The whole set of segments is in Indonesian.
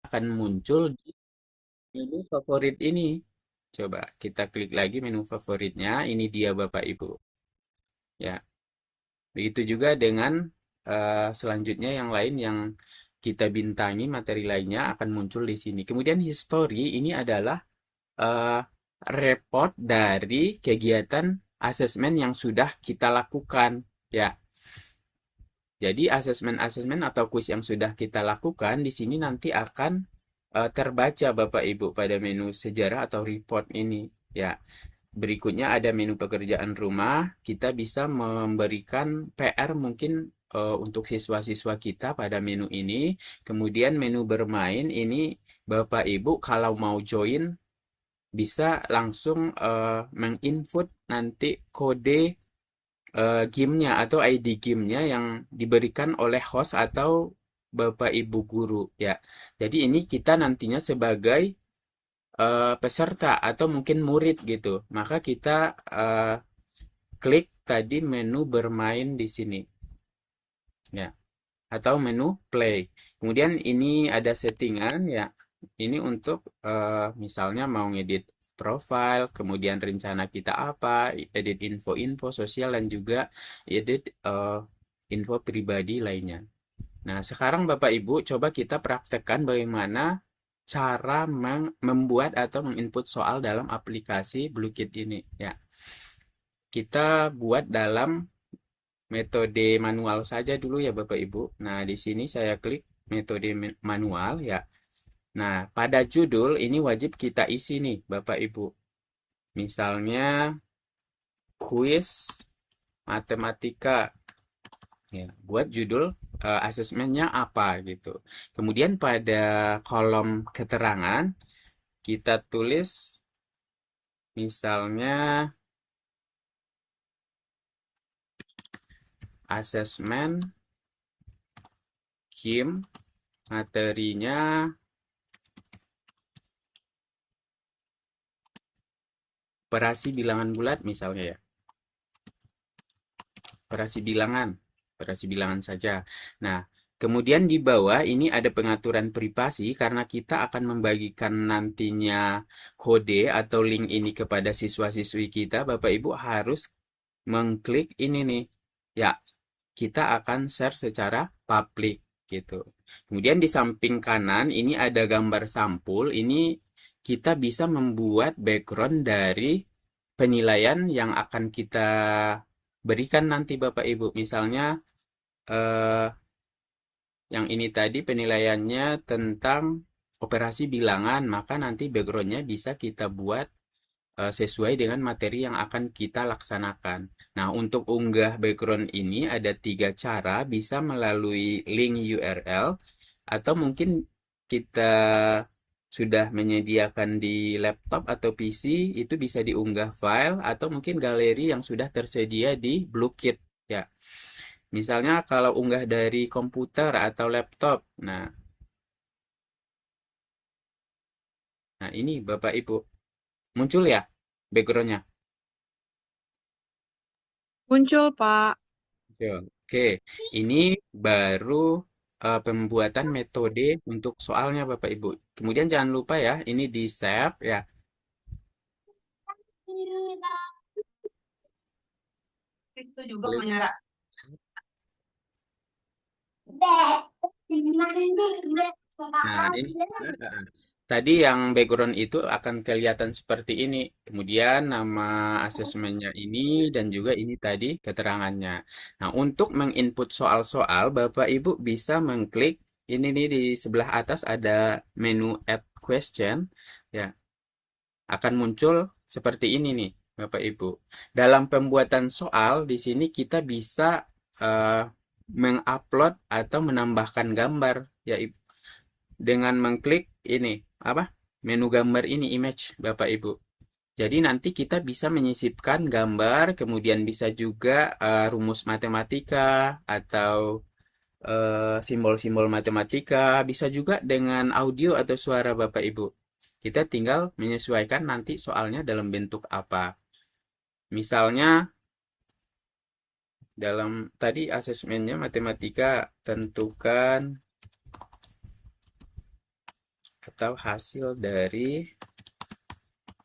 akan muncul di menu favorit ini. Coba kita klik lagi menu favoritnya. Ini dia Bapak Ibu. Ya, begitu juga dengan selanjutnya yang lain yang kita bintangi materi lainnya akan muncul di sini. Kemudian history ini adalah eh, report dari kegiatan asesmen yang sudah kita lakukan. Ya, jadi asesmen-asesmen atau kuis yang sudah kita lakukan di sini nanti akan terbaca Bapak Ibu pada menu sejarah atau report ini. Ya, berikutnya ada menu pekerjaan rumah. Kita bisa memberikan PR mungkin untuk siswa-siswa kita pada menu ini. Kemudian menu bermain ini Bapak Ibu kalau mau join bisa langsung menginput nanti kode gamenya atau ID gamenya yang diberikan oleh host atau Bapak Ibu guru ya. Jadi ini kita nantinya sebagai peserta atau mungkin murid gitu. Maka kita eh, klik tadi menu bermain di sini ya atau menu play. Kemudian ini ada settingan ya. Ini untuk misalnya mau ngedit profile, kemudian rencana kita apa, edit info-info sosial dan juga edit info pribadi lainnya. Nah, sekarang Bapak Ibu coba kita praktekkan bagaimana cara membuat atau menginput soal dalam aplikasi BlueKit ini ya. Kita buat dalam metode manual saja dulu ya Bapak Ibu. Nah, di sini saya klik metode manual ya. Nah, pada judul ini wajib kita isi nih Bapak Ibu. Misalnya kuis matematika ya, buat judul asesmennya apa gitu. Kemudian pada kolom keterangan kita tulis misalnya asesmen Kim materinya operasi bilangan bulat misalnya ya. Operasi bilangan. Operasi bilangan saja. Nah, kemudian di bawah ini ada pengaturan privasi karena kita akan membagikan nantinya kode atau link ini kepada siswa-siswi kita. Bapak Ibu harus mengklik ini nih. Ya, kita akan share secara publik gitu. Kemudian di samping kanan ini ada gambar sampul. Ini kita bisa membuat background dari penilaian yang akan kita berikan nanti Bapak Ibu. Misalnya eh, yang ini tadi penilaiannya tentang operasi bilangan, maka nanti backgroundnya bisa kita buat sesuai dengan materi yang akan kita laksanakan. Nah, untuk unggah background ini ada tiga cara, bisa melalui link URL, atau mungkin kita sudah menyediakan di laptop atau PC, itu bisa diunggah file, atau mungkin galeri yang sudah tersedia di BlueKit. Ya, misalnya kalau unggah dari komputer atau laptop, nah ini Bapak Ibu, muncul ya backgroundnya. Muncul, Pak. Oke, oke. Ini baru pembuatan metode untuk soalnya Bapak Ibu. Kemudian jangan lupa ya, ini di save ya. Itu juga Klik. menyerap. Nah, ini tadi yang background itu akan kelihatan seperti ini. Kemudian nama asesmennya ini dan juga ini tadi keterangannya. Nah, untuk menginput soal-soal, Bapak Ibu bisa mengklik ini nih di sebelah atas ada menu Add Question. Ya, akan muncul seperti ini nih, Bapak Ibu. Dalam pembuatan soal, di sini kita bisa eh, mengupload atau menambahkan gambar, yaitu dengan mengklik ini, apa? Menu gambar ini, image, Bapak Ibu. Jadi nanti kita bisa menyisipkan gambar, kemudian bisa juga rumus matematika atau simbol-simbol matematika, bisa juga dengan audio atau suara Bapak Ibu. Kita tinggal menyesuaikan nanti soalnya dalam bentuk apa. Misalnya dalam tadi asesmennya matematika tentukan atau hasil dari,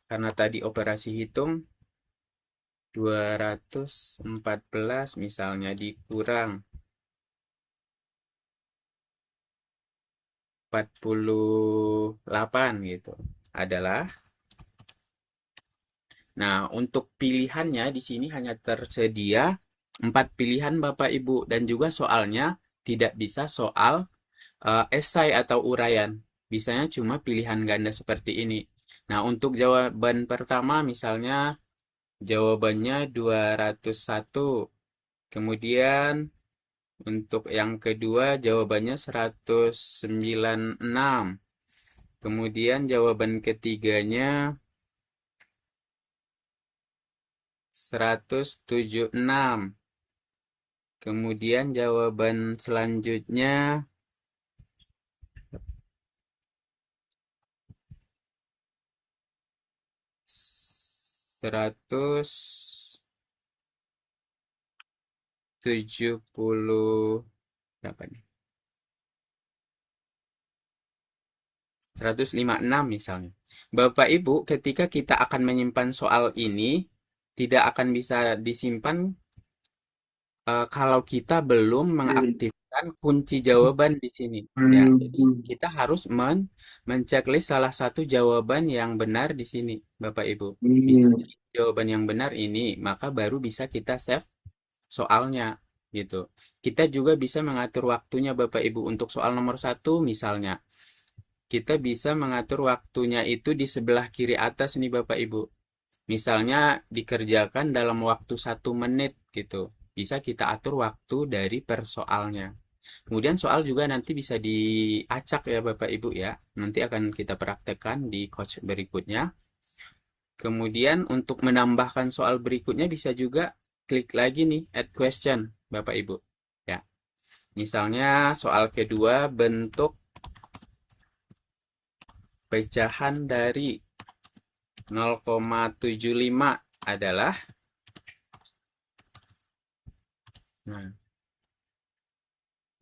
karena tadi operasi hitung 214 misalnya dikurang 48 gitu adalah. Nah, untuk pilihannya di sini hanya tersedia 4 pilihan Bapak Ibu dan juga soalnya tidak bisa soal esai atau uraian. Bisanya cuma pilihan ganda seperti ini. Nah, untuk jawaban pertama misalnya jawabannya 201. Kemudian untuk yang kedua jawabannya 196. Kemudian jawaban ketiganya 176. Kemudian jawaban selanjutnya 170 berapa nih? 156 misalnya. Bapak Ibu, ketika kita akan menyimpan soal ini, tidak akan bisa disimpan kalau kita belum mengaktifkan kunci jawaban di sini. Ya, jadi kita harus menceklis salah satu jawaban yang benar di sini, Bapak Ibu. Misalnya jawaban yang benar ini, maka baru bisa kita save soalnya gitu. Kita juga bisa mengatur waktunya Bapak Ibu untuk soal nomor satu misalnya. Kita bisa mengatur waktunya itu di sebelah kiri atas nih Bapak Ibu. Misalnya dikerjakan dalam waktu 1 menit gitu. Bisa kita atur waktu dari persoalnya. Kemudian soal juga nanti bisa diacak ya Bapak Ibu ya. Nanti akan kita praktekkan di coach berikutnya. Kemudian untuk menambahkan soal berikutnya bisa juga klik lagi nih add question Bapak Ibu. Ya. Misalnya soal kedua bentuk pecahan dari 0,75 adalah, nah,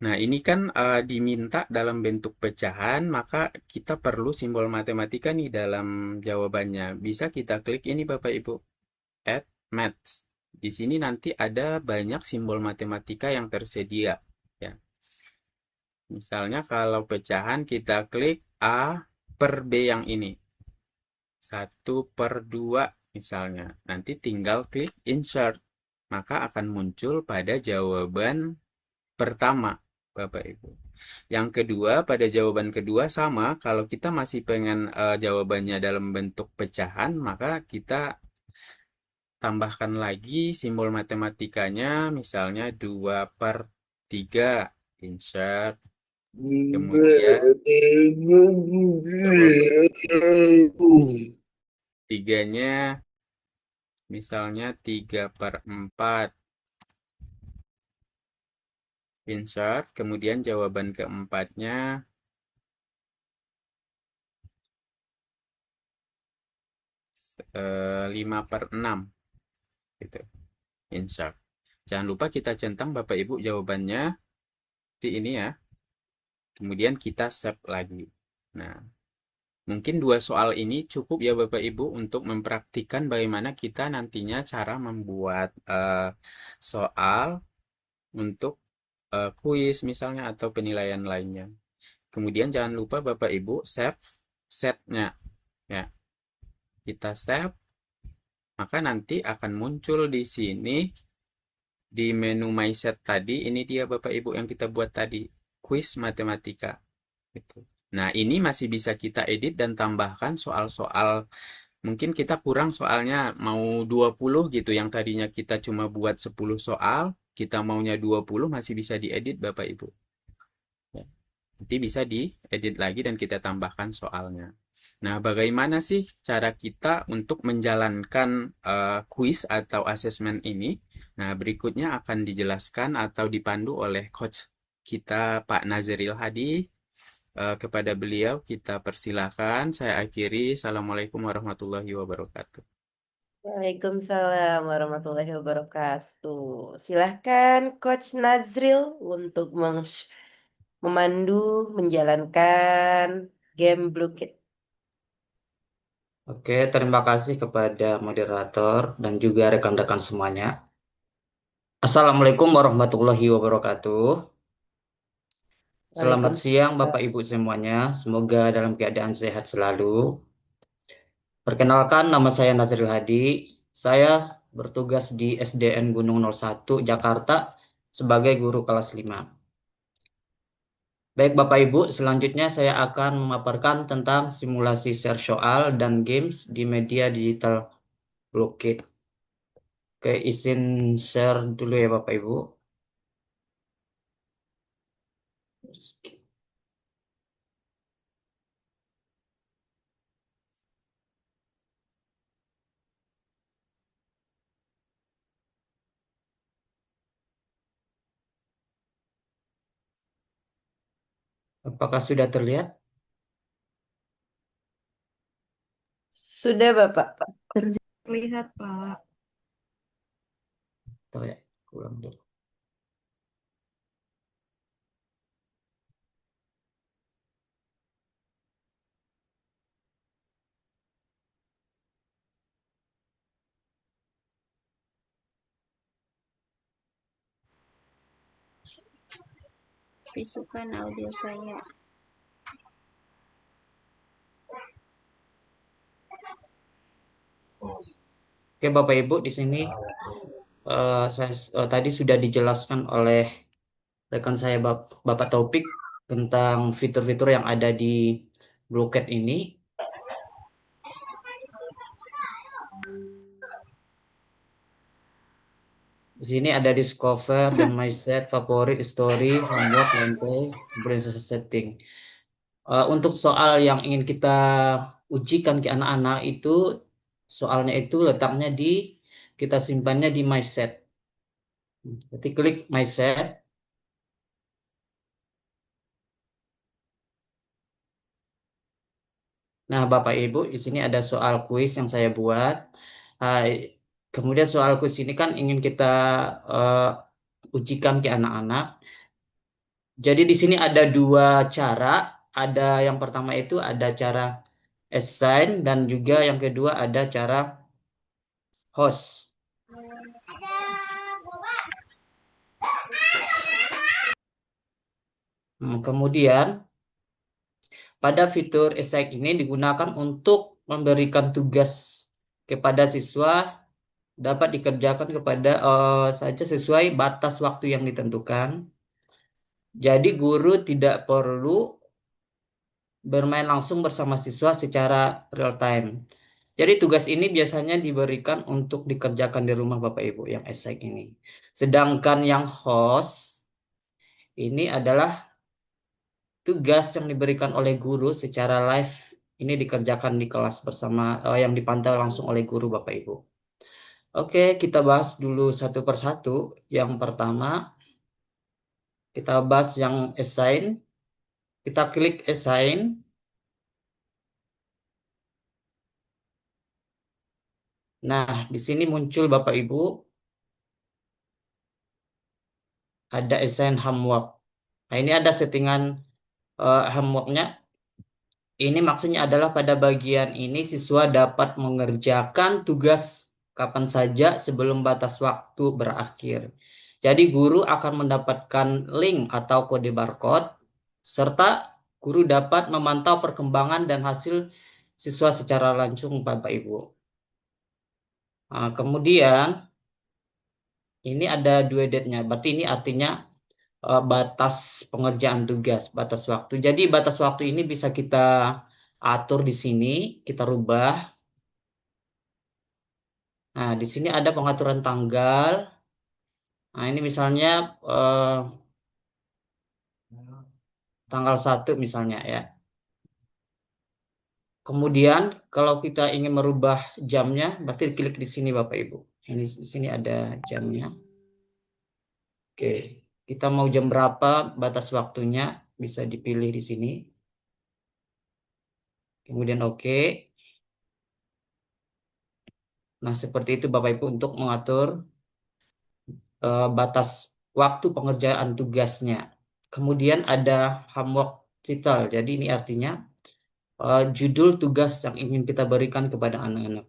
nah ini kan diminta dalam bentuk pecahan, maka kita perlu simbol matematika nih dalam jawabannya. Bisa kita klik ini Bapak Ibu, add maths. Di sini nanti ada banyak simbol matematika yang tersedia. Ya. Misalnya kalau pecahan kita klik A per B yang ini. 1/2 misalnya. Nanti tinggal klik insert. Maka akan muncul pada jawaban pertama, Bapak Ibu. Yang kedua, pada jawaban kedua sama, kalau kita masih pengen jawabannya dalam bentuk pecahan, maka kita tambahkan lagi simbol matematikanya, misalnya 2/3, insert. Kemudian jawaban tiganya, misalnya 3/4, insert. Kemudian jawaban keempatnya 5/6 gitu, insert. Jangan lupa kita centang Bapak Ibu jawabannya di ini ya. Kemudian kita save lagi. Nah, mungkin 2 soal ini cukup ya Bapak Ibu untuk mempraktikkan bagaimana kita nantinya cara membuat soal untuk kuis misalnya atau penilaian lainnya. Kemudian jangan lupa Bapak Ibu save setnya ya. Kita save, maka nanti akan muncul di sini di menu My Set tadi. Ini dia Bapak Ibu yang kita buat tadi, kuis matematika gitu. Nah, ini masih bisa kita edit dan tambahkan soal-soal. Mungkin kita kurang soalnya mau 20 gitu. Yang tadinya kita cuma buat 10 soal, kita maunya 20 masih bisa diedit Bapak Ibu. Ya. Nanti bisa diedit lagi dan kita tambahkan soalnya. Nah, bagaimana sih cara kita untuk menjalankan kuis atau asesmen ini? Nah, berikutnya akan dijelaskan atau dipandu oleh coach kita Pak Nazril Hadi. Kepada beliau kita persilahkan. Saya akhiri. Assalamualaikum warahmatullahi wabarakatuh. Waalaikumsalam warahmatullahi wabarakatuh. Silahkan Coach Nazril untuk memandu, menjalankan game Blue Kit. Oke, terima kasih kepada moderator dan juga rekan-rekan semuanya. Assalamualaikum warahmatullahi wabarakatuh. Selamat siang Bapak Ibu semuanya. Semoga dalam keadaan sehat selalu. Perkenalkan, nama saya Nazril Hadi. Saya bertugas di SDN Gunung 01 Jakarta sebagai guru kelas 5. Baik Bapak Ibu, selanjutnya saya akan memaparkan tentang simulasi share soal dan games di media digital Blokit. Oke, izin share dulu ya Bapak Ibu. Apakah sudah terlihat? Sudah Bapak. Terlihat, Pak. Tuh ya, ulang dulu. Bisukan audio saya. Oke Bapak Ibu, di sini tadi sudah dijelaskan oleh rekan saya Bapak Taufik tentang fitur-fitur yang ada di Blokit ini. Di sini ada discover dan my set, favorit, story, homework, lantai, brain setting. Untuk soal yang ingin kita ujikan ke anak-anak itu, soalnya itu letaknya kita simpannya di my set. Jadi klik my set. Nah, Bapak Ibu, di sini ada soal kuis yang saya buat. Uh, Kemudian soal kuis ini kan ingin kita ujikan ke anak-anak. Jadi di sini ada dua cara. Ada yang pertama itu ada cara assign dan juga yang kedua ada cara host. Kemudian pada fitur assign ini digunakan untuk memberikan tugas kepada siswa dapat dikerjakan kepada saja sesuai batas waktu yang ditentukan. Jadi guru tidak perlu bermain langsung bersama siswa secara real time. Jadi tugas ini biasanya diberikan untuk dikerjakan di rumah Bapak Ibu yang esek ini. Sedangkan yang host ini adalah tugas yang diberikan oleh guru secara live ini dikerjakan di kelas bersama yang dipantau langsung oleh guru Bapak Ibu. Oke, kita bahas dulu satu persatu. Yang pertama, kita bahas yang assign. Kita klik assign. Nah, di sini muncul Bapak Ibu ada assign homework. Nah, ini ada settingan homeworknya. Ini maksudnya adalah pada bagian ini siswa dapat mengerjakan tugas kapan saja sebelum batas waktu berakhir. Jadi guru akan mendapatkan link atau kode barcode serta guru dapat memantau perkembangan dan hasil siswa secara langsung Bapak Ibu. Nah, kemudian ini ada due date-nya. Berarti ini artinya batas pengerjaan tugas, batas waktu. Jadi batas waktu ini bisa kita atur di sini, kita rubah. Nah, di sini ada pengaturan tanggal. Nah, ini misalnya tanggal 1 misalnya ya. Kemudian kalau kita ingin merubah jamnya, berarti klik di sini Bapak Ibu. Ini di sini ada jamnya. Oke, kita mau jam berapa batas waktunya bisa dipilih di sini. Kemudian oke. Nah, seperti itu Bapak Ibu untuk mengatur batas waktu pengerjaan tugasnya. Kemudian ada homework title. Jadi ini artinya judul tugas yang ingin kita berikan kepada anak-anak.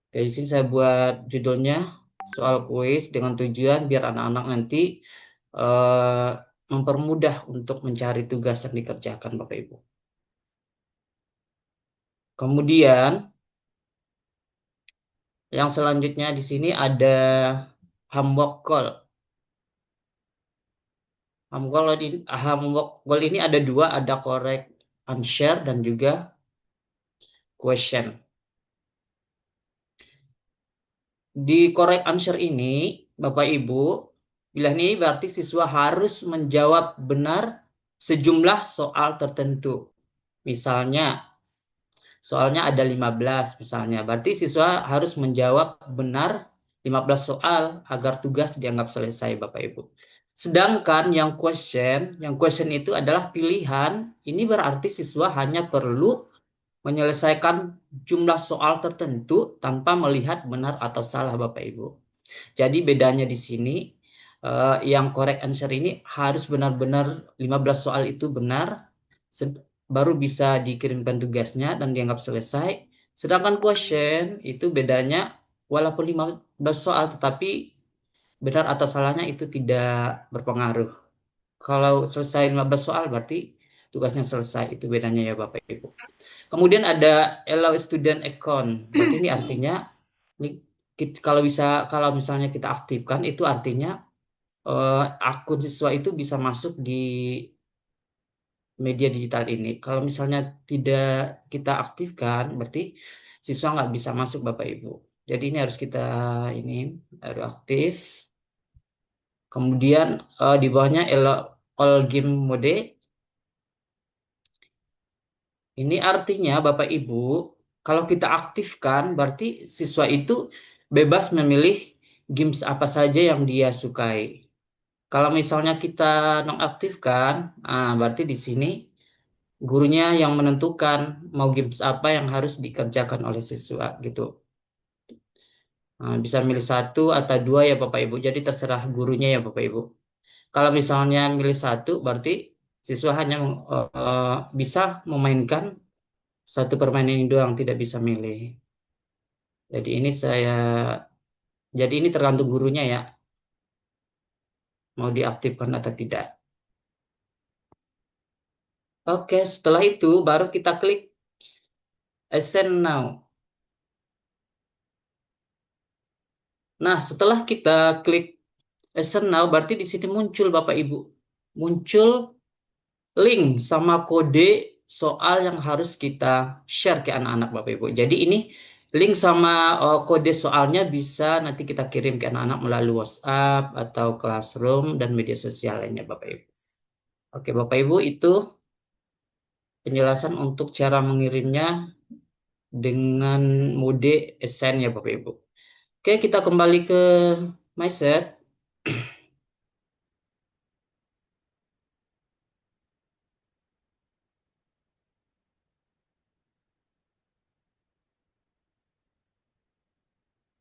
Dari sini saya buat judulnya soal kuis dengan tujuan biar anak-anak nanti eh, mempermudah untuk mencari tugas yang dikerjakan Bapak Ibu. Kemudian yang selanjutnya di sini ada homework goal. Homework goal ini ada dua, ada correct answer dan juga question. Di correct answer ini, Bapak Ibu, pilihan ini berarti siswa harus menjawab benar sejumlah soal tertentu. Misalnya, soalnya ada 15 misalnya. Berarti siswa harus menjawab benar 15 soal agar tugas dianggap selesai, Bapak Ibu. Sedangkan yang question itu adalah pilihan. Ini berarti siswa hanya perlu menyelesaikan jumlah soal tertentu tanpa melihat benar atau salah, Bapak Ibu. Jadi bedanya di sini yang correct answer ini harus benar-benar 15 soal itu benar baru bisa dikirimkan tugasnya dan dianggap selesai. Sedangkan question itu bedanya walaupun 15 soal tetapi benar atau salahnya itu tidak berpengaruh. Kalau selesai 15 soal berarti tugasnya selesai. Itu bedanya ya Bapak Ibu. Kemudian ada allow student account. Berarti ini artinya ini kalau misalnya kita aktifkan itu artinya akun siswa itu bisa masuk di media digital ini. Kalau misalnya tidak kita aktifkan, berarti siswa nggak bisa masuk Bapak Ibu. Jadi ini harus kita ini harus aktif. Kemudian di bawahnya all game mode. Ini artinya Bapak Ibu, kalau kita aktifkan, berarti siswa itu bebas memilih games apa saja yang dia sukai. Kalau misalnya kita nonaktifkan, berarti di sini gurunya yang menentukan mau games apa yang harus dikerjakan oleh siswa gitu. Bisa milih satu atau dua ya Bapak Ibu. Jadi terserah gurunya ya Bapak Ibu. Kalau misalnya milih satu, berarti siswa hanya bisa memainkan satu permainan ini doang, tidak bisa milih. Jadi ini tergantung gurunya ya, mau diaktifkan atau tidak. Oke, setelah itu baru kita klik Assign Now. Nah, setelah kita klik Assign Now, berarti di sini muncul Bapak Ibu. Muncul link sama kode soal yang harus kita share ke anak-anak Bapak Ibu. Jadi ini link sama kode soalnya bisa nanti kita kirim ke anak-anak melalui WhatsApp atau Classroom dan media sosial lainnya Bapak Ibu. Oke Bapak Ibu, itu penjelasan untuk cara mengirimnya dengan mode Assign ya Bapak Ibu. Oke, kita kembali ke MySet.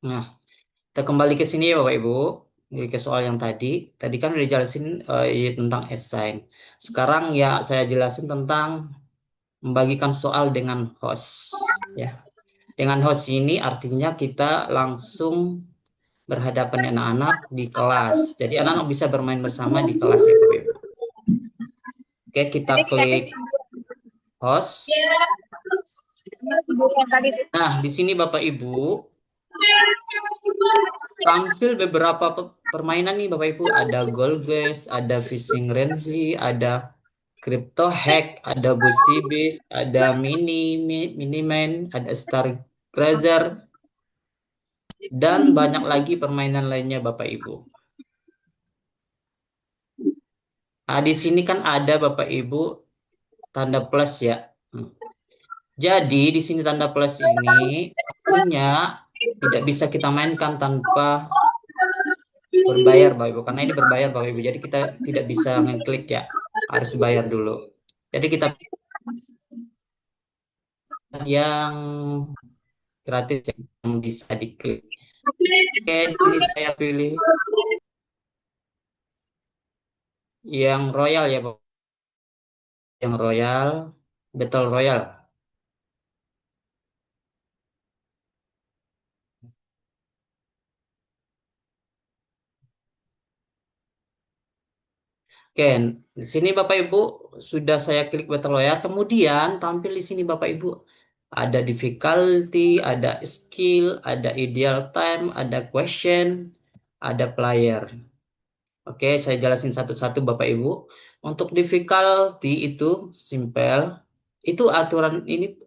Nah, kita kembali ke sini ya Bapak Ibu. Ke soal yang tadi. Tadi kan udah jelasin tentang assign. Sekarang ya saya jelasin tentang membagikan soal dengan host. Ya. Dengan host ini artinya kita langsung berhadapan dengan anak-anak di kelas. Jadi anak-anak bisa bermain bersama di kelas ya Bapak Ibu. Oke, kita klik host. Nah, di sini Bapak Ibu tampil beberapa permainan nih Bapak Ibu. Ada Goal Guess, ada Fishing Frenzy, ada Crypto Hack, ada Busy Beast, ada Miniman, ada Star Cruiser, dan banyak lagi permainan lainnya Bapak Ibu. Nah, di sini kan ada Bapak Ibu tanda plus ya. Jadi di sini tanda plus ini artinya tidak bisa kita mainkan tanpa berbayar Bapak Ibu, karena ini berbayar Bapak Ibu. Jadi kita tidak bisa ngeklik ya, harus bayar dulu. Jadi kita yang gratis yang bisa diklik. Oke, ini saya pilih yang royal ya Bapak. Yang royal. Battle Royale. Oke, di sini Bapak Ibu sudah saya klik Battle Royale. Kemudian tampil di sini Bapak Ibu ada difficulty, ada skill, ada ideal time, ada question, ada player. Oke, saya jelasin satu-satu Bapak Ibu. Untuk difficulty itu simple. Itu aturan ini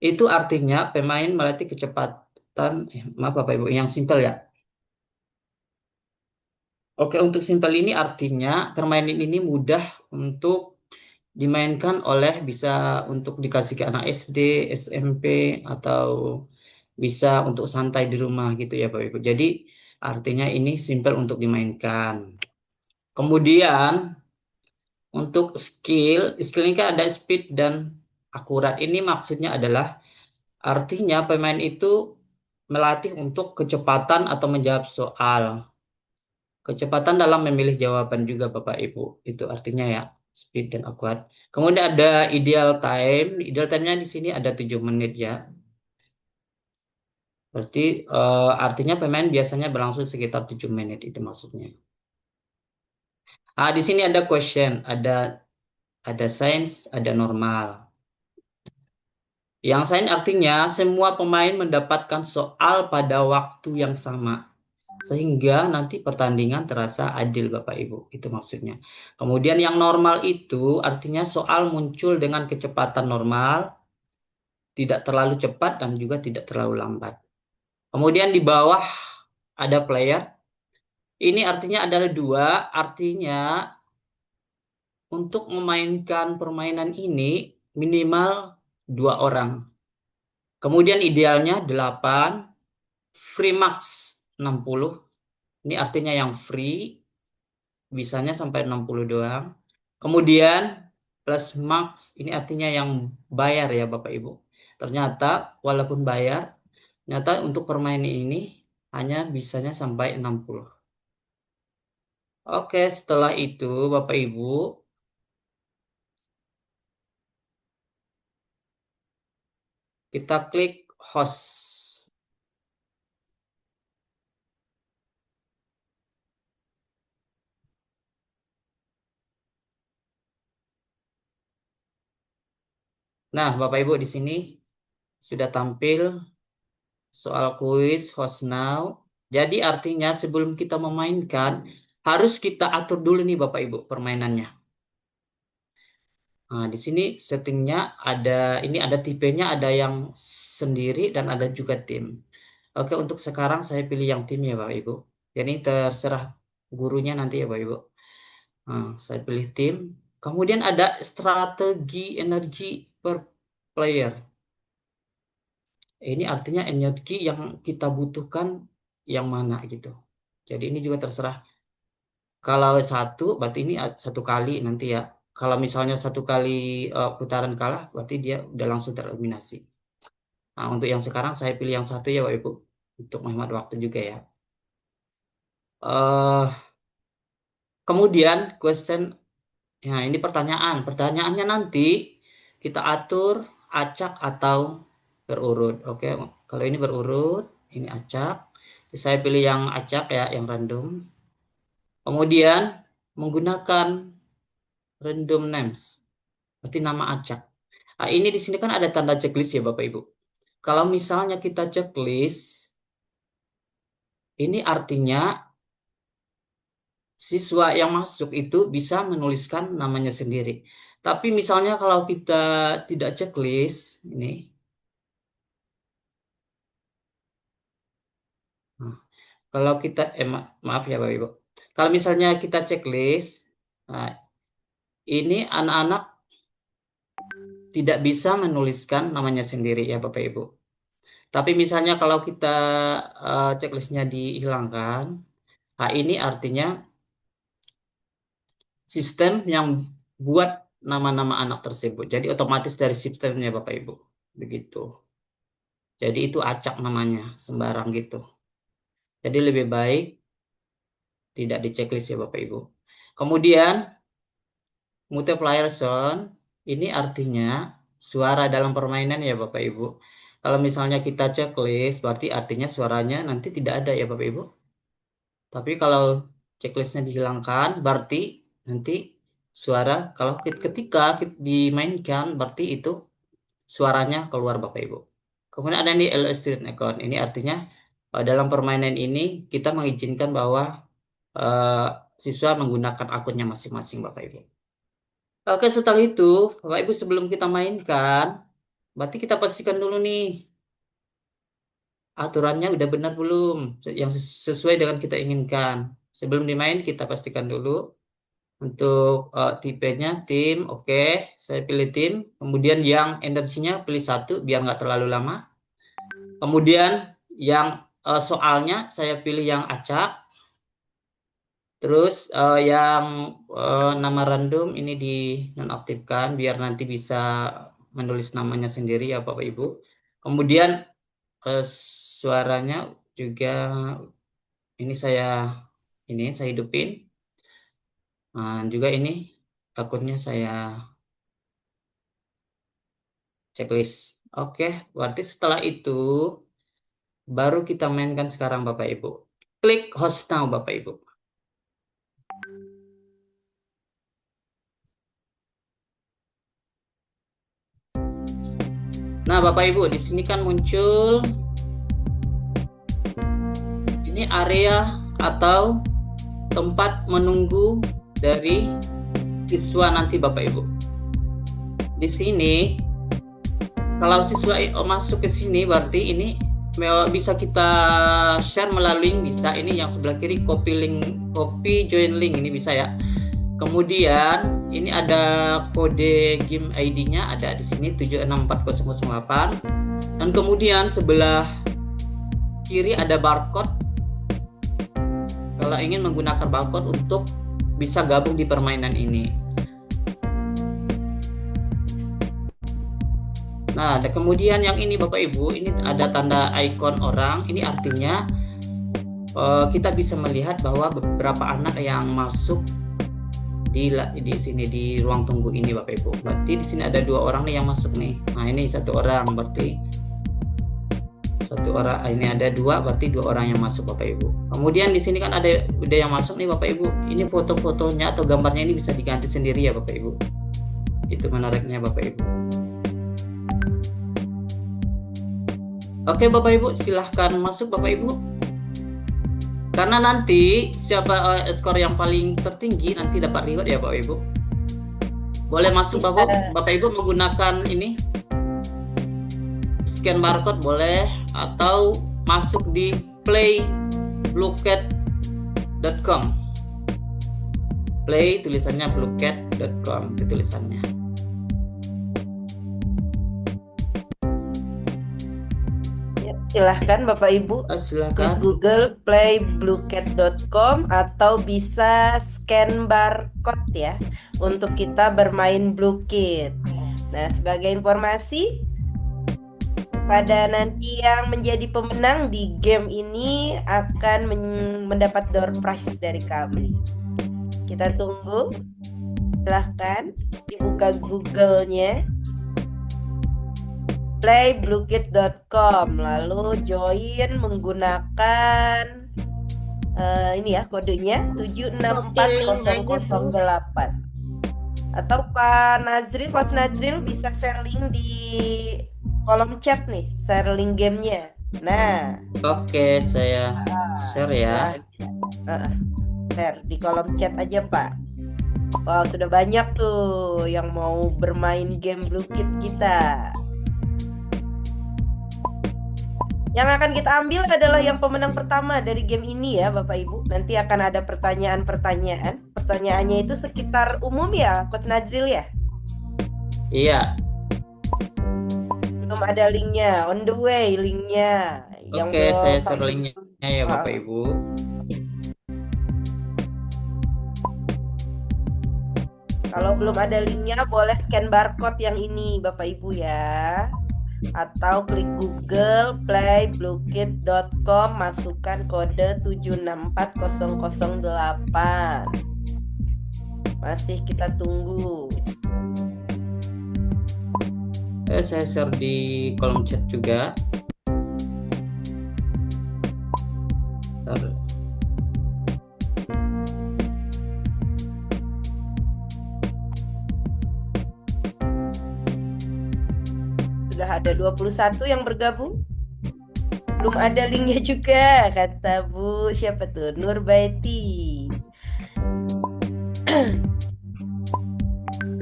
itu artinya pemain melatih kecepatan, maaf Bapak Ibu, yang simple ya. Oke, untuk simple ini artinya permainan ini mudah untuk dimainkan oleh bisa untuk dikasih ke anak SD, SMP, atau bisa untuk santai di rumah gitu ya Bapak Ibu. Jadi artinya ini simple untuk dimainkan. Kemudian untuk skill ini kan ada speed dan akurat. Ini maksudnya adalah artinya pemain itu melatih untuk kecepatan atau menjawab soal. Kecepatan dalam memilih jawaban juga Bapak Ibu. Itu artinya ya speed dan akurat. Kemudian ada ideal time. Ideal time-nya di sini ada 7 menit ya. Berarti artinya pemain biasanya berlangsung sekitar 7 menit itu maksudnya. Di sini ada question, ada science, ada normal. Yang sains artinya semua pemain mendapatkan soal pada waktu yang sama. Sehingga nanti pertandingan terasa adil Bapak Ibu. Itu maksudnya. Kemudian yang normal itu artinya soal muncul dengan kecepatan normal, tidak terlalu cepat dan juga tidak terlalu lambat. Kemudian di bawah ada player. Ini artinya adalah 2, artinya untuk memainkan permainan ini minimal 2 orang. Kemudian idealnya 8, free max 60. Ini artinya yang free, bisanya sampai 60 doang. Kemudian plus max, ini artinya yang bayar ya Bapak Ibu. Ternyata walaupun bayar, ternyata untuk permainan ini hanya bisanya sampai 60. Oke, setelah itu Bapak Ibu, kita klik host. Nah, Bapak Ibu di sini sudah tampil soal kuis host now. Jadi artinya sebelum kita memainkan, harus kita atur dulu nih Bapak Ibu permainannya. Nah, di sini settingnya ini ada tipenya, ada yang sendiri dan ada juga tim. Oke, untuk sekarang saya pilih yang tim ya Bapak Ibu. Jadi terserah gurunya nanti ya Bapak Ibu. Nah, saya pilih tim. Kemudian ada strategi energi per player. Ini artinya energi yang kita butuhkan yang mana gitu. Jadi ini juga terserah. Kalau 1 berarti ini 1 kali nanti ya. Kalau misalnya 1 kali putaran kalah berarti dia udah langsung tereliminasi. Nah, untuk yang sekarang saya pilih yang 1 ya Bapak Ibu. Untuk menghemat waktu juga ya. Kemudian question. Nah, ini pertanyaan. Pertanyaannya nanti kita atur acak atau berurut. Oke, kalau ini berurut, ini acak. Saya pilih yang acak ya, yang random. Kemudian menggunakan random names. Berarti nama acak. Nah, ini di sini kan ada tanda checklist ya Bapak Ibu. Kalau misalnya kita checklist, ini artinya siswa yang masuk itu bisa menuliskan namanya sendiri. Tapi misalnya kalau kita tidak checklist, ini. Nah, kalau kita, maaf ya Bapak Ibu. Kalau misalnya kita checklist, nah, ini anak-anak tidak bisa menuliskan namanya sendiri ya Bapak Ibu. Tapi misalnya kalau kita checklistnya dihilangkan, nah ini artinya sistem yang buat nama-nama anak tersebut. Jadi otomatis dari sistemnya Bapak Ibu. Begitu. Jadi itu acak namanya, sembarang gitu. Jadi lebih baik tidak di checklist ya Bapak Ibu. Kemudian multiplier zone. ini artinya suara dalam permainan ya Bapak Ibu. Kalau misalnya kita checklist, berarti artinya suaranya nanti tidak ada ya Bapak Ibu. Tapi kalau checklistnya dihilangkan, berarti nanti suara, kalau ketika dimainkan, berarti itu suaranya keluar Bapak Ibu. Kemudian ada ini LS student account. Ini artinya dalam permainan ini kita mengizinkan bahwa siswa menggunakan akunnya masing-masing Bapak Ibu. Oke, setelah itu Bapak Ibu sebelum kita mainkan, berarti kita pastikan dulu nih aturannya udah benar belum, yang sesuai dengan kita inginkan. Sebelum dimain kita pastikan dulu untuk tipenya tim, oke, saya pilih tim. Kemudian yang energinya pilih 1 biar nggak terlalu lama. Kemudian yang soalnya saya pilih yang acak. Terus yang nama random ini dinonaktifkan biar nanti bisa menulis namanya sendiri ya Bapak Ibu. Kemudian suaranya juga ini saya hidupin. Juga ini akunnya saya checklist. Oke, berarti setelah itu baru kita mainkan sekarang Bapak Ibu. Klik host now Bapak Ibu. Nah, Bapak Ibu, di sini kan muncul ini area atau tempat menunggu dari siswa nanti Bapak Ibu. Di sini kalau siswa masuk ke sini berarti ini bisa kita share melalui link, bisa ini yang sebelah kiri copy join link ini bisa ya. Kemudian ini ada kode game ID-nya ada di sini 764008 dan kemudian sebelah kiri ada barcode. Kalau ingin menggunakan barcode untuk bisa gabung di permainan ini. Nah, kemudian yang ini Bapak Ibu, ini ada tanda ikon orang. Ini artinya kita bisa melihat bahwa beberapa anak yang masuk di sini di ruang tunggu ini Bapak Ibu. Berarti di sini ada 2 orang nih yang masuk nih. Nah, ini 1 orang, berarti 1 orang. Ini ada 2, berarti 2 orang yang masuk Bapak Ibu. Kemudian di sini kan udah yang masuk nih Bapak Ibu. Ini foto-fotonya atau gambarnya ini bisa diganti sendiri ya Bapak Ibu. Itu menariknya Bapak Ibu. Oke Bapak Ibu, silahkan masuk Bapak Ibu. Karena nanti siapa skor yang paling tertinggi nanti dapat reward ya Bapak Ibu. Boleh masuk Bapak Ibu menggunakan ini scan barcode boleh, atau masuk di playbluecat.com. Play tulisannya bluecat.com itu tulisannya. Silahkan Bapak Ibu ke Silahkan. Google playbluecat.com atau bisa scan barcode ya untuk kita bermain Bluekit. Nah, sebagai informasi, pada nanti yang menjadi pemenang di game ini akan mendapat door prize dari kami. Kita tunggu. Silahkan dibuka Google-nya. playbluekit.com, lalu join menggunakan ini ya kodenya 764008. Atau Pak Nazril, Coach Nazril bisa share link di kolom chat nih, share link gamenya. Nah, oke, saya share ya. Share di kolom chat aja Pak. Wow, sudah banyak tuh yang mau bermain game Bluekit kita. Yang akan kita ambil adalah yang pemenang pertama dari game ini ya Bapak Ibu. Nanti akan ada pertanyaan-pertanyaan. Pertanyaannya itu sekitar umum ya Coach Nazril ya? Iya. Belum ada linknya, on the way linknya. Oke, saya share linknya ya Bapak Ibu. Kalau belum ada linknya boleh scan barcode yang ini Bapak Ibu ya. Atau klik Google playbluekit.com, masukkan kode 764008. Masih kita tunggu. Saya share di kolom chat juga. Bentar. Sudah ada 21 yang bergabung. Belum ada linknya juga, kata Bu. Siapa tuh? Nurbaiti.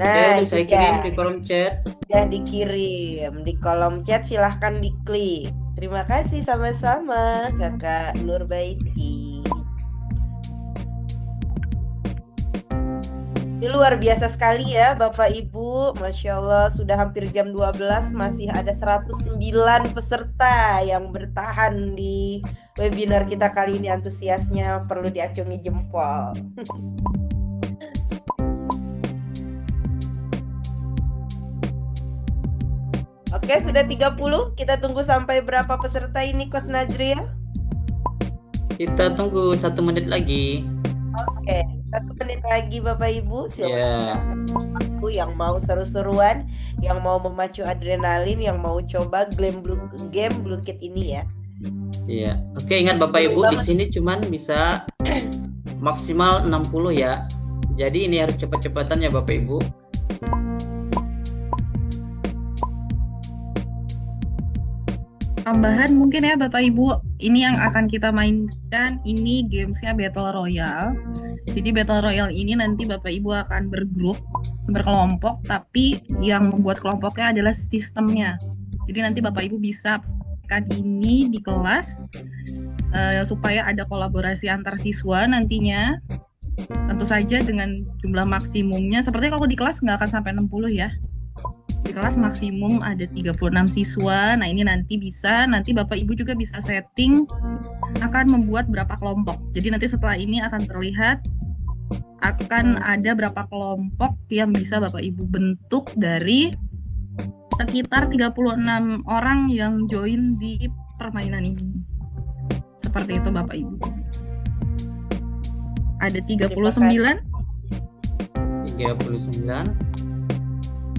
Oke, Nah, udah itu saya dia. kirim di kolom chat. Sudah dikirim. Di kolom chat silahkan diklik. Terima kasih sama-sama, Kakak Nurbaiti. Ini luar biasa sekali ya Bapak Ibu. Masya Allah sudah hampir jam 12 masih ada 109 peserta yang bertahan di webinar kita kali ini. Antusiasnya perlu diacungi jempol. Oke, sudah 30. Kita tunggu sampai berapa peserta ini Coach Najril? Kita tunggu 1 menit lagi. Oke, 1 menit lagi Bapak Ibu. Ya. Silakan yang mau seru-seruan, yang mau memacu adrenalin, yang mau coba game Blue Kit ini ya. Iya. Oke, ingat Bapak Ibu, di sini cuman bisa maksimal 60 ya. Jadi ini harus cepat-cepatan ya Bapak Ibu. Tambahan mungkin ya Bapak Ibu, ini yang akan kita mainkan, ini gamesnya Battle Royale. Jadi Battle Royale ini nanti Bapak Ibu akan bergrup, berkelompok, tapi yang membuat kelompoknya adalah sistemnya. Jadi nanti Bapak Ibu bisa kan ini di kelas supaya ada kolaborasi antar siswa nantinya. Tentu saja dengan jumlah maksimumnya, sepertinya kalau di kelas nggak akan sampai 60 ya. Di kelas maksimum ada 36 siswa. Nah, ini nanti Bapak Ibu juga bisa setting akan membuat berapa kelompok. Jadi nanti setelah ini akan terlihat akan ada berapa kelompok yang bisa Bapak Ibu bentuk dari sekitar 36 orang yang join di permainan ini. Seperti itu Bapak Ibu. Ada 39. 39.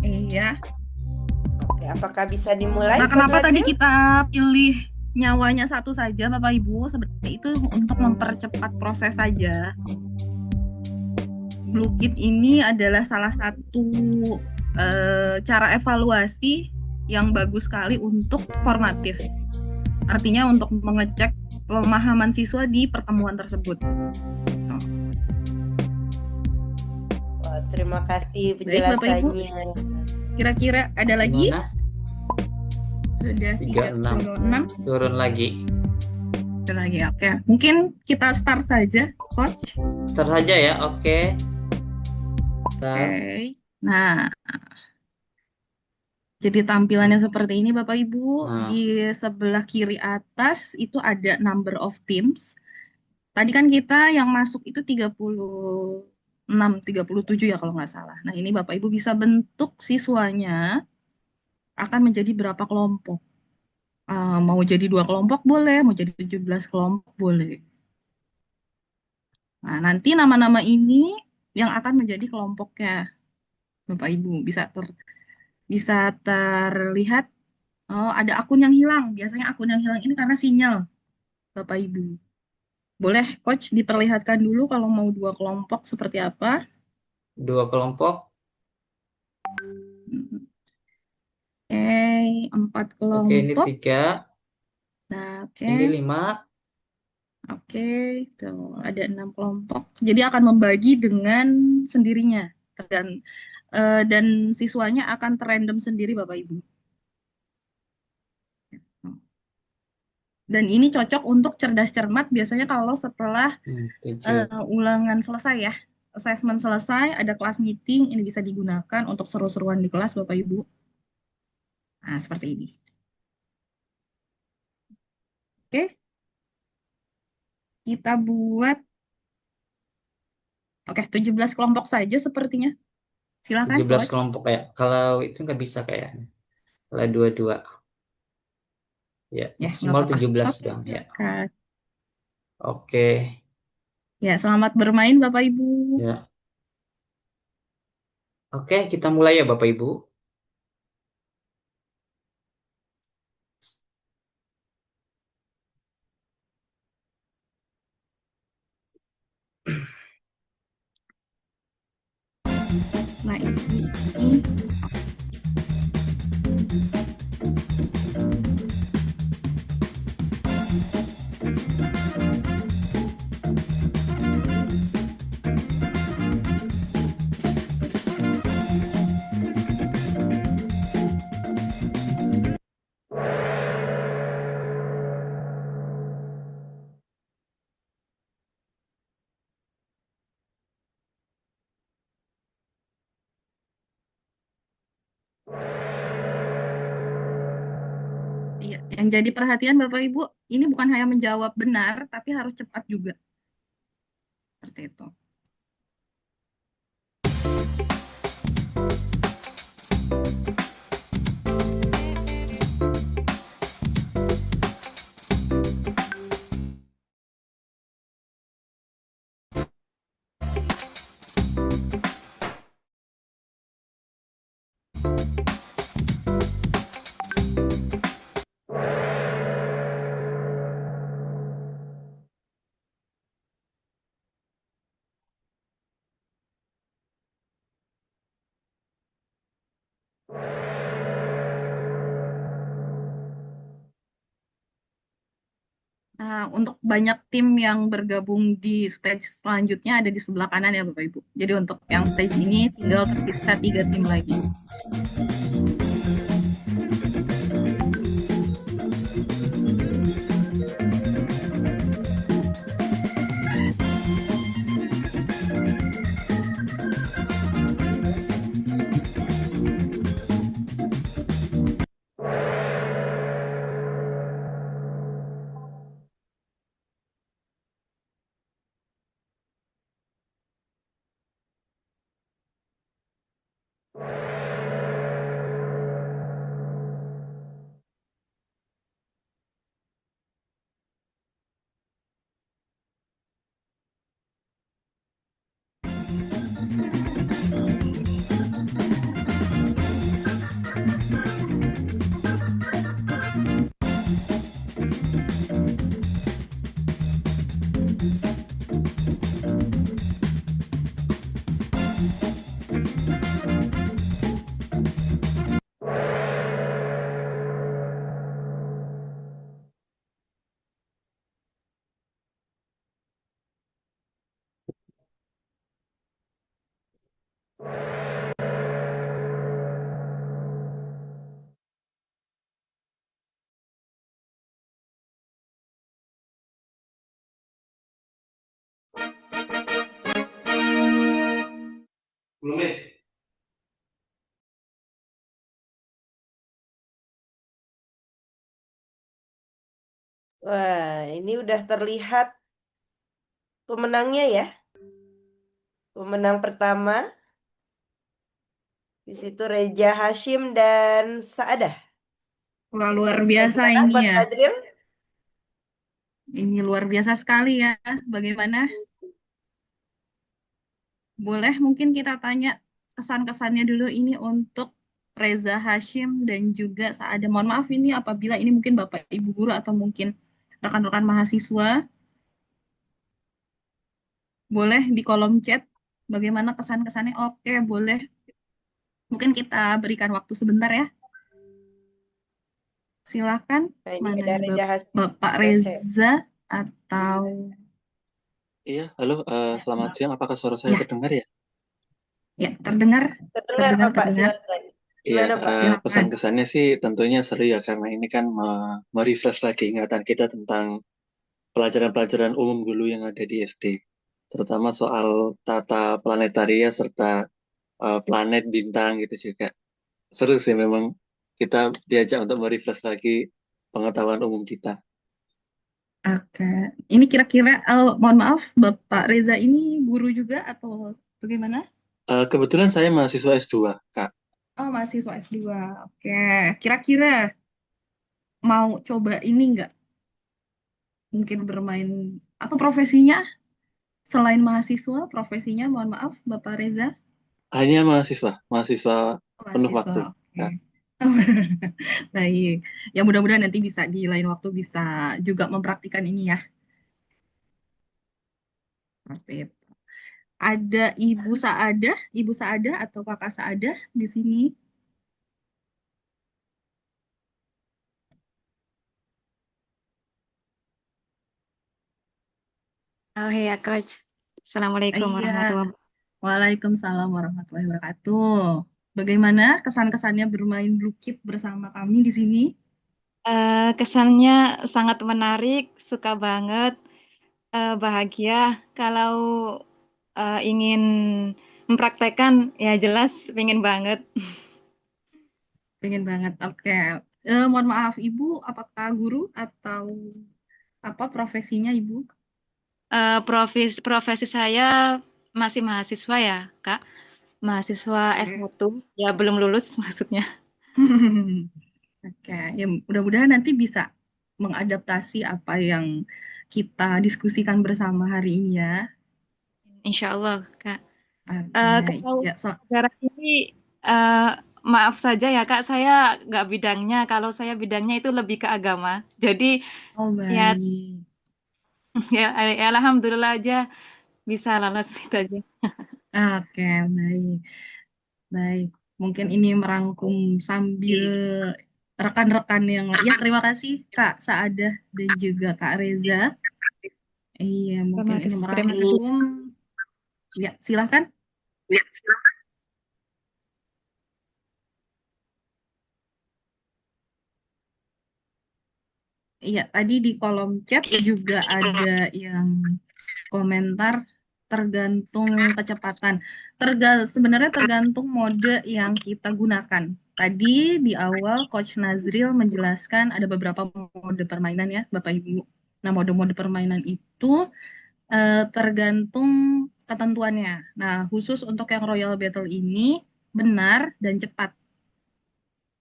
Iya. Oke, apakah bisa dimulai? Nah, kenapa Coach tadi Najril? kita pilih nyawanya satu saja, Bapak Ibu? Sebenarnya itu untuk mempercepat proses saja. Blue Kit ini adalah salah satu cara evaluasi yang bagus sekali untuk formatif. Artinya untuk mengecek pemahaman siswa di pertemuan tersebut. Wah, terima kasih Baik, Bapak Ibu. penjelasannya. Kira-kira ada lagi? Gimana? Sudah 36. 36. Turun lagi. Ada lagi, oke. Mungkin kita start saja, Coach. Start saja ya. Oke. Start. Oke. Nah, jadi tampilannya seperti ini Bapak Ibu. Nah. Di sebelah kiri atas itu ada number of teams. Tadi kan kita yang masuk itu 36, 37 ya kalau nggak salah. Nah, ini Bapak Ibu bisa bentuk siswanya akan menjadi berapa kelompok. Mau jadi 2 kelompok boleh, mau jadi 17 kelompok boleh. Nah, nanti nama-nama ini yang akan menjadi kelompoknya. Bapak Ibu bisa terlihat. Oh, ada akun yang hilang. Biasanya akun yang hilang ini karena sinyal, Bapak Ibu. Boleh, Coach, diperlihatkan dulu kalau mau 2 kelompok seperti apa? 2 kelompok. Oke, 4 Oke, ini kelompok. 3. Nah, Ini oke. 5. Oke, tuh ada 6 kelompok. Jadi akan membagi dengan sendirinya. Dan siswanya akan terrandom sendiri, Bapak Ibu. Dan ini cocok untuk cerdas cermat biasanya kalau setelah 7. ulangan selesai ya. Assessment selesai, ada kelas meeting, ini bisa digunakan untuk seru-seruan di kelas Bapak Ibu. Nah, seperti ini. Oke. Kita buat 17 kelompok saja sepertinya. Silakan, 17 Coach. kelompok kayak. Kalau itu nggak bisa kayaknya. Kalau 22. Ya, Ya, maksimal nggak apa-apa. 17 Oke, dong ya. silakan. Oke. Ya, selamat bermain Bapak Ibu. Ya. Oke, kita mulai ya Bapak Ibu. Nah, ini iya, yang jadi perhatian Bapak Ibu, ini bukan hanya menjawab benar, tapi harus cepat juga. Seperti itu. Nah, untuk banyak tim yang bergabung di stage selanjutnya ada di sebelah kanan ya Bapak Ibu. Jadi untuk yang stage ini tinggal tersisa 3 tim lagi. Belum nih. Wah, ini udah terlihat pemenangnya ya. Pemenang pertama di situ Reja Hashim dan Saadah. Wah, luar biasa Bagaimana ini Buat ya. Fadril? Ini luar biasa sekali ya. Bagaimana? Boleh mungkin kita tanya kesan-kesannya dulu ini untuk Reza Hashim dan juga Saada. Mohon maaf ini apabila ini mungkin Bapak Ibu guru atau mungkin rekan-rekan mahasiswa. Boleh di kolom chat bagaimana kesan-kesannya. Oke, boleh. Mungkin kita berikan waktu sebentar ya. Silakan. Nah, ini Mana ada nih Reja Hashim. Bapak Rese. Reza atau Iya, halo, selamat siang. Apakah suara saya ya, terdengar ya? ya terdengar, Terdengar terdengar, Bapak, terdengar. silakan. Iya, Gimana Pak? Silakan. pesan-kesannya sih tentunya seru ya, karena ini kan merefresh lagi ingatan kita tentang pelajaran-pelajaran umum dulu yang ada di SD. Terutama soal tata planetaria serta planet, bintang gitu juga. Seru sih memang kita diajak untuk merefresh lagi pengetahuan umum kita. Oke. Ini kira-kira, mohon maaf, Bapak Reza ini guru juga atau bagaimana? Kebetulan saya mahasiswa S2, Kak. Oh, mahasiswa S2. Oke. Kira-kira mau coba ini nggak? Mungkin bermain, atau profesinya selain mahasiswa, profesinya, mohon maaf, Bapak Reza? Hanya mahasiswa, mahasiswa Oh, penuh mahasiswa, waktu, oke. Kak. Baik. Ya mudah-mudahan nanti bisa di lain waktu bisa juga mempraktikkan ini ya. Seperti itu. Ada Ibu Saadah atau Kakak Saadah di sini? Oh iya, Coach. Assalamualaikum Iya. warahmatullahi wabarakatuh. Waalaikumsalam warahmatullahi wabarakatuh. Bagaimana kesan-kesannya bermain Blue Kit bersama kami di sini? Kesannya sangat menarik, suka banget, bahagia. Kalau ingin mempraktekkan, ya jelas pengen banget. Pengen banget. Oke. Mohon maaf, Ibu, apakah guru atau apa profesinya Ibu? Profesi saya masih mahasiswa ya, Kak. Mahasiswa S1, ya belum lulus maksudnya. Oke, ya mudah-mudahan nanti bisa mengadaptasi apa yang kita diskusikan bersama hari ini ya. Insya Allah, Kak. Oke, Kalau ya, sejarah ini, eh, maaf saja ya Kak, saya nggak bidangnya. Kalau saya bidangnya itu lebih ke agama. Jadi oh ya, baik. ya alhamdulillah aja bisa lolos itu aja. Oke, baik. Baik. Mungkin ini merangkum sambil rekan-rekan yang lain. Ya, terima kasih Kak Saadah dan juga Kak Reza. Iya, mungkin ini Terima kasih. merangkum. Ya, silahkan. Iya, tadi di kolom chat juga ada yang komentar tergantung kecepatan. Sebenarnya tergantung mode yang kita gunakan. Tadi di awal Coach Nazril menjelaskan ada beberapa mode permainan ya, Bapak Ibu. Nah, mode-mode permainan itu tergantung ketentuannya. Nah, khusus untuk yang Royal Battle ini benar dan cepat.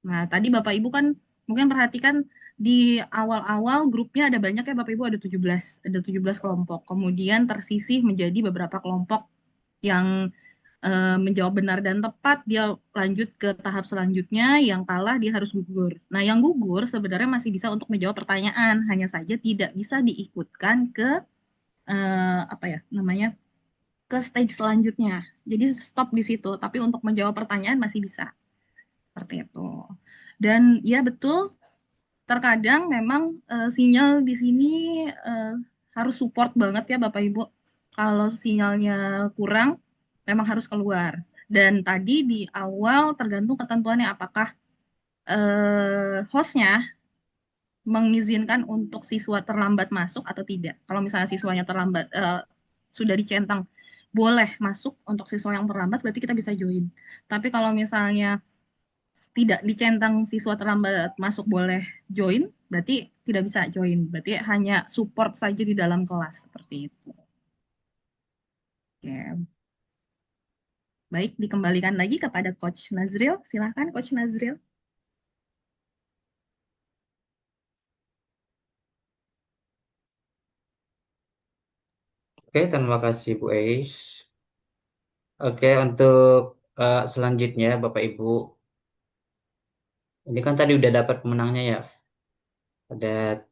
Nah, tadi Bapak Ibu kan mungkin perhatikan di awal-awal grupnya ada banyak ya Bapak Ibu ada 17 kelompok. Kemudian tersisih menjadi beberapa kelompok yang menjawab benar dan tepat, dia lanjut ke tahap selanjutnya, yang kalah dia harus gugur. Nah, yang gugur sebenarnya masih bisa untuk menjawab pertanyaan, hanya saja tidak bisa diikutkan ke apa ya namanya? Ke stage selanjutnya. Jadi stop di situ, tapi untuk menjawab pertanyaan masih bisa. Seperti itu. Dan ya betul, terkadang memang sinyal di sini eh, harus support banget ya Bapak Ibu. Kalau sinyalnya kurang, memang harus keluar. Dan tadi di awal tergantung ketentuannya apakah hostnya mengizinkan untuk siswa terlambat masuk atau tidak. Kalau misalnya siswanya terlambat sudah dicentang boleh masuk untuk siswa yang terlambat, berarti kita bisa join. Tapi kalau misalnya tidak dicentang siswa terlambat masuk boleh join, berarti tidak bisa join. Berarti hanya support saja di dalam kelas seperti itu. Oke. Baik, dikembalikan lagi kepada Coach Nazril. Silakan Coach Nazril. Oke, terima kasih Bu Eis. Oke, untuk selanjutnya Bapak Ibu, ini kan tadi udah dapat pemenangnya ya. Ada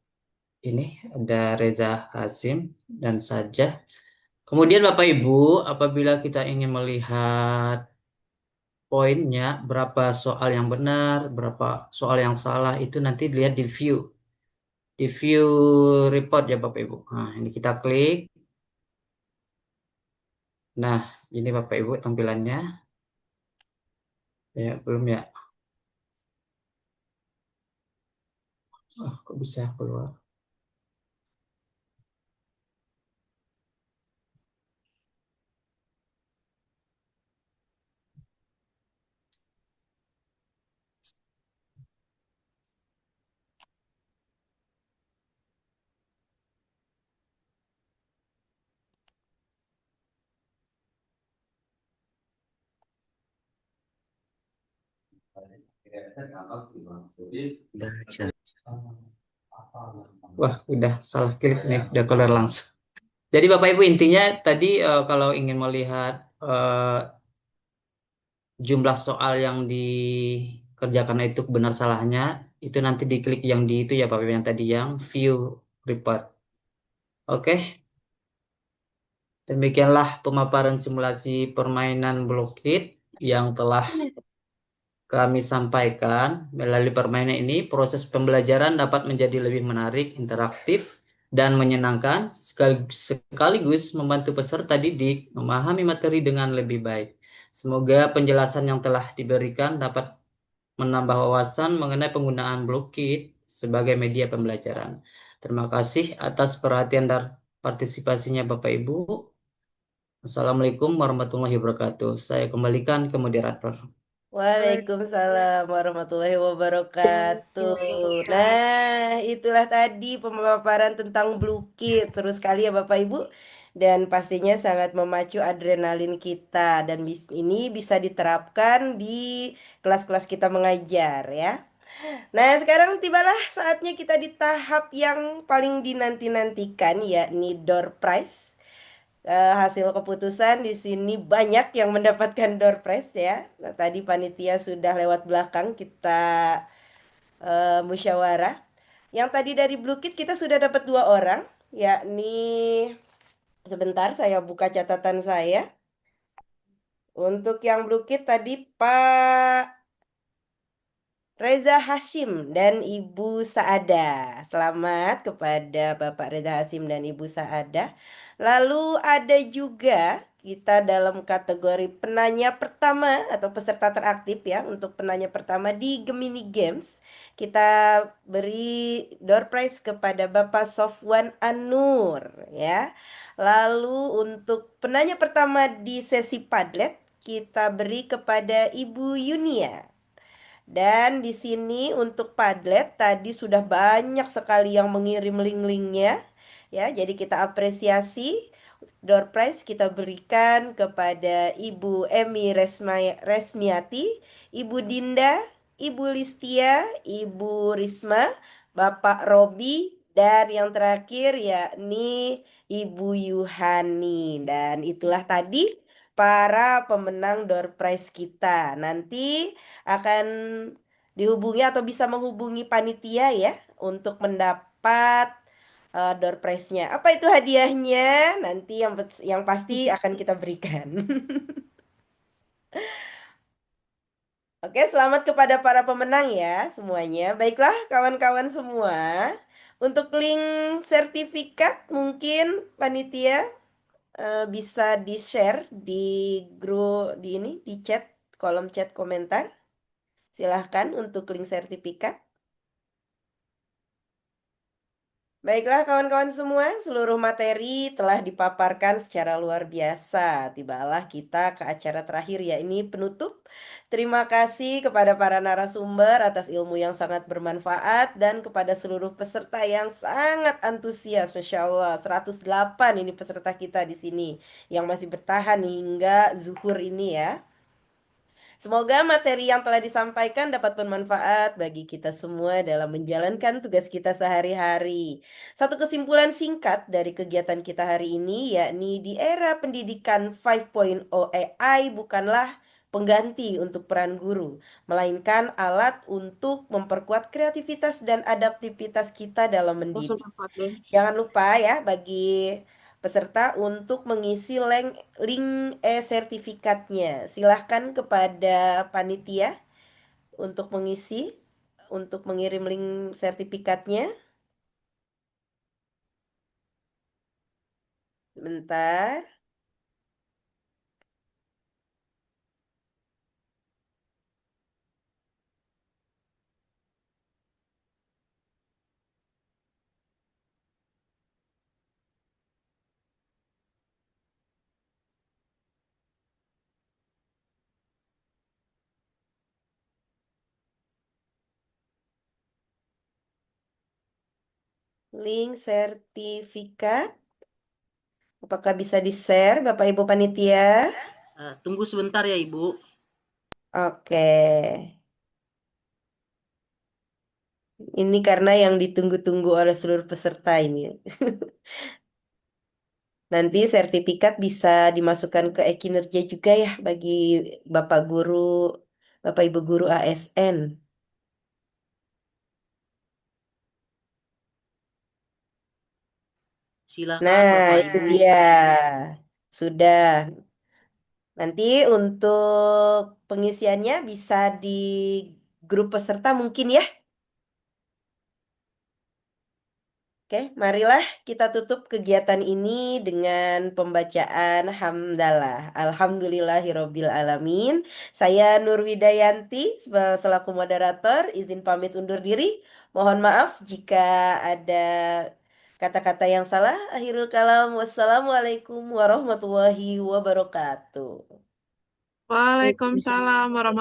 ini, ada Reza Hasim dan Sajah. Kemudian Bapak Ibu, apabila kita ingin melihat poinnya, berapa soal yang benar, berapa soal yang salah, itu nanti dilihat di view report ya Bapak Ibu. Nah, ini kita klik. Nah, ini Bapak Ibu tampilannya. Ya, belum ya. Oh, kok bisa keluar? Wah, udah salah klik nih, udah keluar langsung. Jadi Bapak Ibu intinya tadi kalau ingin melihat jumlah soal yang dikerjakan itu benar salahnya, itu nanti diklik yang di itu ya Bapak Ibu yang tadi yang view report. Oke. Demikianlah pemaparan simulasi permainan Blockit yang telah kami sampaikan. Melalui permainan ini, proses pembelajaran dapat menjadi lebih menarik, interaktif, dan menyenangkan, sekaligus membantu peserta didik memahami materi dengan lebih baik. Semoga penjelasan yang telah diberikan dapat menambah wawasan mengenai penggunaan Blockit sebagai media pembelajaran. Terima kasih atas perhatian dan partisipasinya Bapak Ibu. Assalamualaikum warahmatullahi wabarakatuh. Saya kembalikan ke moderator. Waalaikumsalam warahmatullahi wabarakatuh. Nah, itulah tadi pemaparan tentang Blue Kid. Seru sekali ya Bapak Ibu. Dan pastinya sangat memacu adrenalin kita. Dan ini bisa diterapkan di kelas-kelas kita mengajar ya. Nah, sekarang tibalah saatnya kita di tahap yang paling dinanti-nantikan, yakni door prize. Hasil keputusan di sini banyak yang mendapatkan door prize ya. Nah, tadi panitia sudah lewat belakang kita musyawarah. Yang tadi dari Blue Kit kita sudah dapat 2 orang, yakni sebentar saya buka catatan saya. Untuk yang Blue Kit tadi Pak Reza Hashim dan Ibu Saada. Selamat kepada Bapak Reza Hashim dan Ibu Saada. Lalu ada juga kita dalam kategori penanya pertama atau peserta teraktif ya. Untuk penanya pertama di Gemini Games, kita beri door prize kepada Bapak Sofwan Anur ya. Lalu untuk penanya pertama di sesi Padlet, kita beri kepada Ibu Yunia. Dan di sini untuk Padlet tadi sudah banyak sekali yang mengirim link-linknya ya. Jadi kita apresiasi. Door prize kita berikan kepada Ibu Emi Resmiati, Ibu Dinda, Ibu Listia, Ibu Risma, Bapak Robi, dan yang terakhir yakni Ibu Yuhani. Dan itulah tadi para pemenang door prize kita. Nanti akan dihubungi atau bisa menghubungi panitia ya untuk mendapat door prize-nya. Apa itu hadiahnya? Nanti yang pasti akan kita berikan. Oke, selamat kepada para pemenang ya semuanya. Baiklah kawan-kawan semua. Untuk link sertifikat mungkin panitia bisa di-share di grup di ini di chat kolom chat komentar. Silahkan untuk link sertifikat. Baiklah kawan-kawan semua, seluruh materi telah dipaparkan secara luar biasa. Tibalah kita ke acara terakhir ya, ini penutup. Terima kasih kepada para narasumber atas ilmu yang sangat bermanfaat dan kepada seluruh peserta yang sangat antusias. Masya Allah, 108 ini peserta kita di sini yang masih bertahan hingga zuhur ini ya. Semoga materi yang telah disampaikan dapat bermanfaat bagi kita semua dalam menjalankan tugas kita sehari-hari. Satu kesimpulan singkat dari kegiatan kita hari ini, yakni di era pendidikan 5.0 AI bukanlah pengganti untuk peran guru, melainkan alat untuk memperkuat kreativitas dan adaptivitas kita dalam mendidik. Jangan lupa ya bagi peserta untuk mengisi link e-sertifikatnya. Silahkan kepada panitia untuk mengisi, untuk mengirim link sertifikatnya. Sebentar. Link sertifikat. Apakah bisa di-share Bapak Ibu panitia? Tunggu sebentar ya Ibu. Oke. Ini karena yang ditunggu-tunggu oleh seluruh peserta ini. Nanti sertifikat bisa dimasukkan ke e-kinerja juga ya bagi Bapak Guru, Bapak Ibu Guru ASN. Silakan Nah, Bapak itu Ibu. dia. Sudah. Nanti untuk pengisiannya bisa di grup peserta mungkin ya. Oke, marilah kita tutup kegiatan ini dengan pembacaan hamdalah. Alhamdulillahirobbil alamin. Saya Nur Widayanti selaku moderator izin pamit undur diri. Mohon maaf jika ada kata-kata yang salah. Akhirul kalam. Wassalamualaikum warahmatullahi wabarakatuh. Waalaikumsalam warahmatullahi